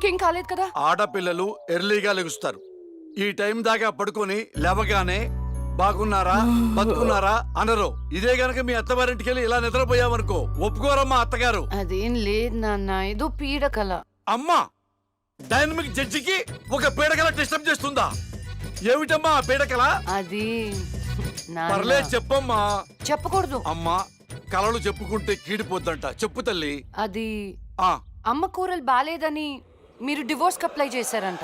ఇంకేం కాలేదు కదా? ఆడపిల్లలు ఎర్లీగా లెగుస్తారు. ఈ టైం దాకా పడుకొని లేవగానే బాగున్నారా బతుకున్నారా అనరు. ఇదే గనక మీ అత్తవారింటికి వెళ్ళి ఇలా నిద్రపోయామనుకో ఒప్పుకోరమ్మా అత్తగారు. అదేం లేదు నాన్న, ఏదో పీడకల. అమ్మా, డైనమిక్ జడ్జికి ఒక పీడకల డిస్టర్బ్ చేస్తుందా? ఏమిటమ్మా ఆ పీడకల? అది పర్లేదు చెప్పమ్మా. చెప్పకూడదు అమ్మా, కలలు చెప్పుకుంటే కీడిపోద్దంట. చెప్పు తల్లి. అది ఆ అమ్మ కూరలు బాలేదని మీరు డివోర్స్ కి అప్లై చేశారంట.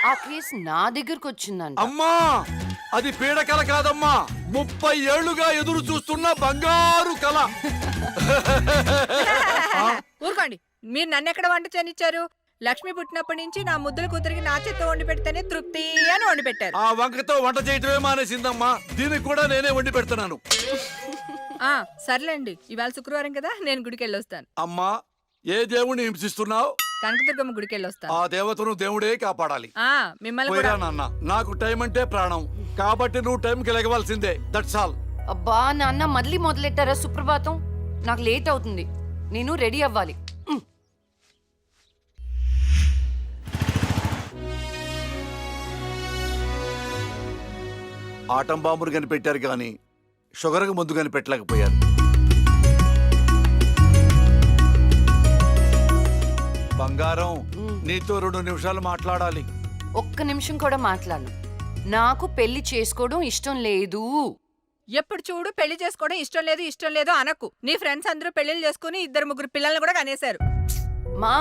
ఆ కేసు నా దగ్గరకు వచ్చిందంట. అమ్మా, అది పీడకల కాదమ్మా, 30 ఏళ్లుగా ఎదురు చూస్తున్న బంగారు కళ. ఊరుకోండి, మీరు నన్ను ఎక్కడ వంట చేయనిచ్చారు? లక్ష్మి పుట్టినప్పటి నుంచి నా ముద్దుల కూతురికి నా చేత్తో వండి పెడితేనే తృప్తి అని వండి పెట్టారు. ఆ వంకతో వంట చేయటమే మానేసిందమ్మా. దీనికి కూడా నేనే వండి పెడుతున్నాను. సర్లేండి, ఇవాళ శుక్రవారం కదా, నేను గుడికి వెళ్ళొస్తాను. అమ్మా, ఏ దేవుణ్ణి హింసిస్తున్నావు? కనకదుర్గమ్మ గుడికి వెళ్ళొస్తాను. ఆ దేవతను దేవుడే కాపాడాలి. మిమ్మల్ని పోయిరా కూడా. నాన్న, నాకు టైం అంటే ప్రాణం, కాబట్టి నువ్వు టైంకి లెగవలసిందే. That's all. అబ్బా నాన్న, మళ్ళీ మొదలెట్టారా సుప్రభాతం? నాకు లేట్ అవుతుంది, నేను రెడీ అవ్వాలి. ఆటం బాంబును కనిపెట్టారు కానీ షుగర్కు ముందు కనిపెట్టలేకపోయారు. బంగారం, నీతో 2 నిమిషాలు మాట్లాడాలి. ఒక్క నిమిషం కూడా మాట్లాడను. నాకు పెళ్లి చేసుకోవడం ఇష్టం లేదు. ఎప్పుడు చూడు పెళ్లి చేసుకోవడం ఇష్టం లేదు అనకు. నీ ఫ్రెండ్స్ అందరూ పెళ్లిళ్ళు చేసుకుని 2-3 పిల్లల్ని కూడా కనేశారు. మా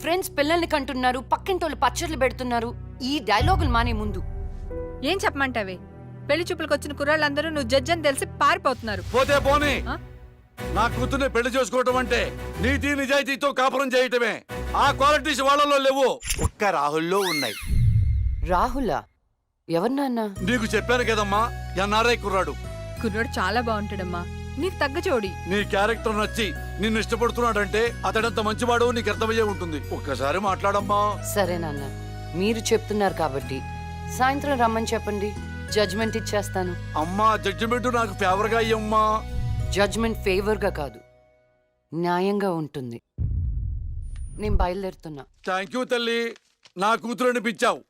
ఫ్రెండ్స్ పిల్లల్ని కంటున్నారు, పక్కింటోళ్ళు పచ్చళ్ళు పెడుతున్నారు. ఈ డైలాగులు మానే ముందు ఏం చెప్పమంటావే? పెళ్లి చూపులకు వచ్చిన కుర్రాళ్ళందరూ నువ్వు జడ్జి అని తెలిసి పారిపోతున్నారు. పోతే పోనీ, నా కూతుర్ని పెళ్లి చేసుకోవటం అంటే నీతి నిజాయితీతో కాపురం చేయటమే. ఆ క్వాలిటీస్ వాళ్ళలో లేవు, ఒక్క రాహుల్లో ఉన్నాయి. రాహులా? ఎవరు నాన్న? నీకు చెప్పాను కదమ్మా, ఎన్ఆర్ఐ కుర్రాడు. కుర్రాడు చాలా బాగుంటాడమ్మా, నీకు తగ్గ జోడి. నీ క్యారెక్టర్ నచ్చి నిన్ను ఇష్టపడుతున్నాడంటే అతడంత మంచివాడు నీకు అర్థమయ్యే ఉంటుంది. ఒక్కసారి మాట్లాడమ్మా. సరే నాన్న, మీరు చెప్తున్నారు కాబట్టి సాయంత్రం రమ్మని చెప్పండి, జడ్జ్మెంట్ ఇచ్చేస్తాను. అమ్మా, జడ్జిమెంట్ నాకు ఫేవర్ గా అయ్యమ్మా. జడ్జ్మెంట్ ఫేవర్ గా కాదు, న్యాయంగా ఉంటుంది. నేను బయలుదేరుతున్నా. థ్యాంక్ యూ తల్లి, నా కూతురు అనిపించావు.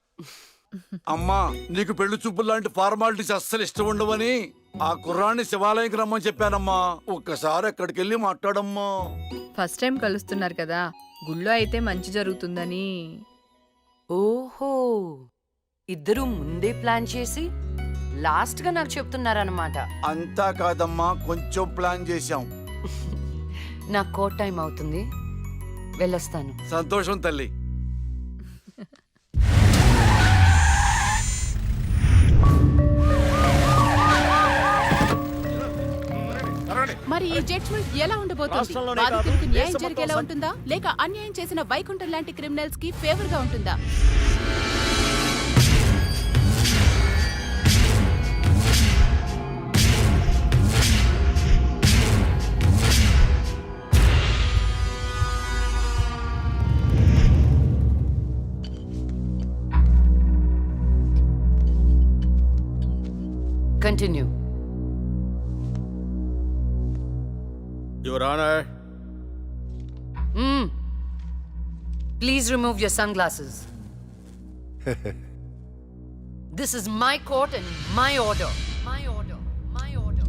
అమ్మా, నీకు పెళ్లి చూపులు లాంటి ఫార్మాలిటీస్ అస్సలు ఇష్టం ఉండవని ఆ కుర్రాన్ని శివాలయంకి రమ్మని చెప్పానమ్మా. ఒక్కసారి అక్కడికి వెళ్ళి మాట్లాడమ్మా. ఫస్ట్ టైం కలుస్తున్నారు కదా, గుళ్ళో అయితే మంచి జరుగుతుందని. ఓహో, ఇద్దరు ముందే ప్లాన్ చేసి లాస్ట్ గా నాకు చెప్తున్నారన్నమాట. అంతా కాదమ్మా, కొంచెం ప్లాన్ చేశాం. నాకు కోట్ టైం అవుతుంది, వెళ్ళొస్తాను. సంతోషం తల్లి. మరి ఈ జడ్జ్మెంట్ ఎలా ఉండబోతోంది? బాధితులకు న్యాయం జరిగేలా ఉంటుందా, లేక అన్యాయం చేసిన వైకుంఠం లాంటి క్రిమినల్స్ కి ఫేవర్ గా ఉంటుందా? Continue. Your Honor. Please remove your sunglasses. This is my court and my order. My order. My order.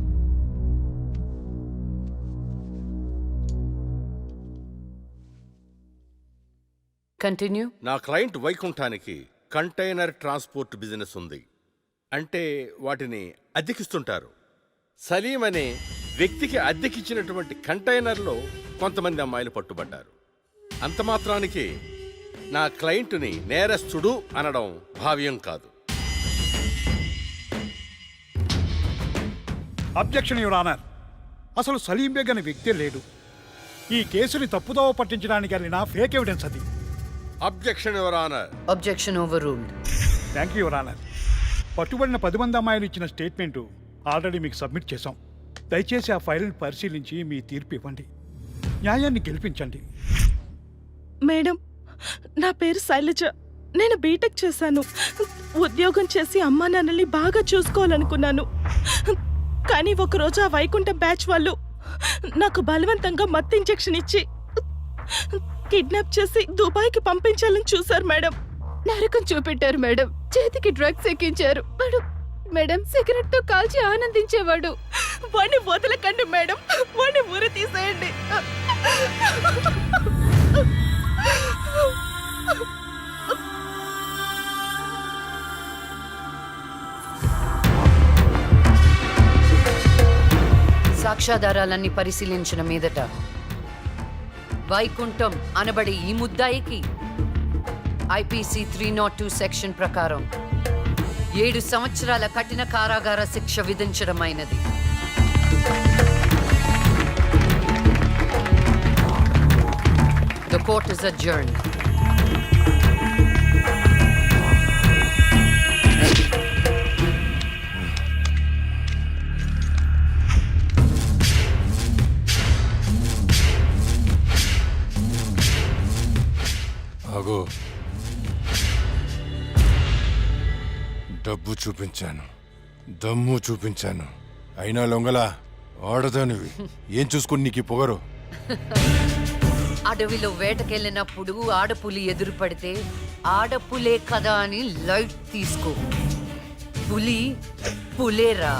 Continue. నా క్లయింట్ వైకుంఠానికి కంటైనర్ ట్రాన్స్పోర్ట్ బిజినెస్ ఉంది. అంటే వాటిని అద్దెకిస్తుంటారు. సలీం అనే వ్యక్తికి అద్దెకిచ్చినటువంటి కంటైనర్లో కొంతమంది అమ్మాయిలు పట్టుబడ్డారు. అంత మాత్రానికి నా క్లయింట్ని నేరస్తుడు అనడం భావ్యం కాదు. Objection your honour. అసలు సలీం బేగ్ అనే వ్యక్తే లేడు. ఈ కేసుని తప్పుదోవ పట్టించడానికి వెళ్ళిన ఫేక్ ఎవిడెన్స్ అది. Objection your honour. Objection overruled. Thank you your honour. పట్టుబడిన 10 మంది అమ్మాయిలు ఇచ్చిన స్టేట్మెంటు ఆల్రెడీ మీకు సబ్మిట్ చేశాం. దయచేసి ఆ ఫైల్ని పరిశీలించి మీ తీర్పు ఇవ్వండి. న్యాయాన్ని గెలిపించండి. మేడం, నా పేరు శైలజ. నేను బీటెక్ చేశాను. ఉద్యోగం చేసి అమ్మా నాన్నల్ని బాగా చూసుకోవాలనుకున్నాను. కానీ ఒకరోజు ఆ వైకుంఠం బ్యాచ్ వాళ్ళు నాకు బలవంతంగా మత్తు ఇంజెక్షన్ ఇచ్చి కిడ్నాప్ చేసి దుబాయ్కి పంపించాలని చూశారు మేడం. నరకం చూపెట్టారు మేడం. చేతికి డ్రగ్స్ ఎక్కించారు మేడం. మేడం సిగరెట్ తో కాల్చి ఆనందించేవాడు. వాడిని వదలకండి మేడం, వాడిని ఉరి తీసేయండి. సాక్ష్యాధారాలన్నీ పరిశీలించిన మీదట వైకుంఠం అనబడే ఈ ముద్దాయికి ఐపీసీ 302 సెక్షన్ ప్రకారం 7 సంవత్సరాల కఠిన కారాగార శిక్ష విధించడమైనది. The court is adjourned. ఆగో, డబ్బు చూపించాను, దమ్ము చూపించాను, అయినా లొంగలా ఆడదానివి. ఏం చూసుకుని నీకు ఈ పొగరు? అడవిలో వేటకెళ్ళినప్పుడు ఆడపులి ఎదురు పడితే ఆడపులే కదా అని లైట్ తీసుకో. పులి పులేరా.